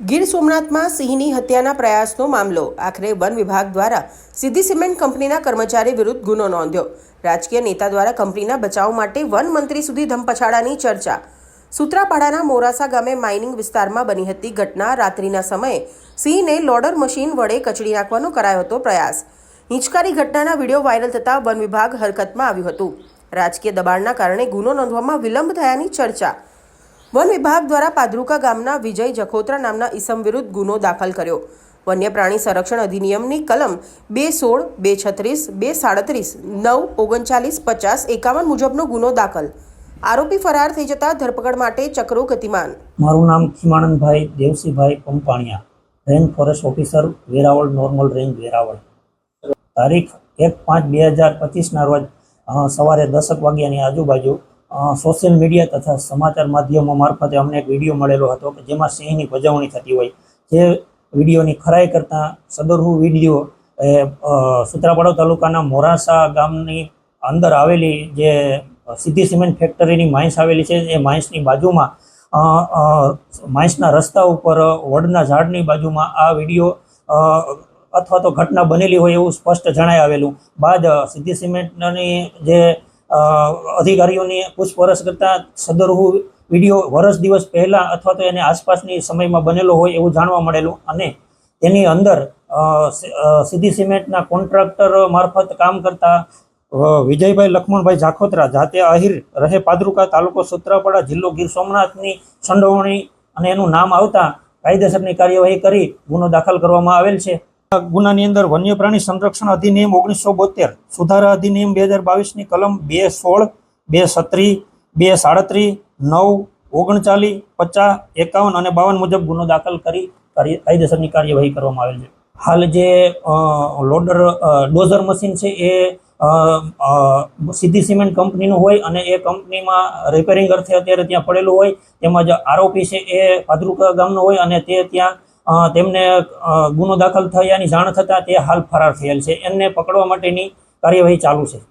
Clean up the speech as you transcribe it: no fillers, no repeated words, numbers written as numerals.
ગીર સોમનાથમાં સિંહની હત્યાના પ્રયાસનો મામલો આખરે વન વિભાગ દ્વારા સિદ્ધિ સિમેન્ટ કંપનીના કર્મચારી વિરુદ્ધ ગુનો નોંધ્યો। રાજકીય નેતા દ્વારા કંપનીના બચાવ માટે વન મંત્રી સુધી ધમપછાડાની ચર્ચા। સૂત્રાપાડાના મોરાસા ગામે માઇનિંગ વિસ્તારમાં બની હતી ઘટના। રાત્રિના સમયે સિંહને લોડર મશીન વડે કચડી નાખવાનો કરાયો હતો પ્રયાસ। હિંચકારી ઘટનાના વિડીયો વાયરલ થતાં વન વિભાગ હરકતમાં આવ્યું હતું। રાજકીય દબાણના કારણે ગુનો નોંધવામાં વિલંબ થયાની ચર્ચા। वन विभाग द्वारा पादरुका गामना विजय जखोत्रा नामना ईसम विरुद्ध गुनो दाखल कर्यो। वन्य प्राणी संरक्षण अधिनियमनी कलम 216, 236, 237, 9, 39, 50, 51 मुजबनो गुनो दाखल। आरोपी फरार थई जता धरपकड़ माटे चक्रो गतिमान। मारू नाम Khimanandbhai Devsibhai Pampaniya, range forest officer Veraval normal range Veraval. तारीख 1/5/2025 ना रोज सवारे 10 वाग्यानी आजुबाजु सोशल मीडिया तथा समाचार माध्यमों मार्फते अमने एक विडियो मळेलो हतो के जेमां सिंहनी भजवणी थती होय। जे विडियोनी खराई करता सदरहू विडियो सूत्रापाड़ा तालुकाना मोरासा गामनी अंदर आवेली जे सिद्धि सीमेंट फेक्टरीनी माइन्स आवेली छे ए माइन्सनी बाजुमां माइन्सना रस्ता उपर वडना झाडनी बाजुमां आ विडियो अथवा तो घटना बनेली होय एवुं स्पष्ट जणाई आवेलुं। बाद सिद्धि सीमेंटनी जे अधिकारीओनी पूछपरछ करता सदरहू विडियो वर्ष दिवस पहला अथवा तो एने आसपासनी समय में बनेलो होय एवुं जाणवा मळेलुं अने तेनी अंदर सिद्धि सीमेंटना कॉन्ट्राक्टर मार्फत काम करता विजयभाई लक्ष्मणभाई जाखोत्रा जाते आहिर रहे पादरुका तालुको सूत्रापाड़ा जिल्लो गीर सोमनाथनी संडोवणी अने एनुं नाम आवता कायदेसरनी कार्यवाही करी गुनो दाखल करवामां आवेल छे। गुनानी अंदर वन्य प्राणी संरक्षण अधिनियम 1972, सुधारा अधिनियम 2022 कलम 216, 237, 237, 9, 39, 50, 51 અને 52 मुजब गुनो दाखल करी कायदेसरनी कार्यवाही करवामां आवेल छे। हाल जे लोडर डोजर मशीन छे ए सिद्धि सीमेंट कंपनीनुं होय अने ए कंपनीमां रिपेरिंग अर्थे अत्यारे त्यां पड़ेलुं होय। तेमज आरोपी छे ए पादरुका गामनो होय अने ते त्यां तेमने गुनो दाखल थयानी जाण थता ते हाल फरार थयेल छे। एमने पकड़वा माटेनी कार्यवाही चालू छे।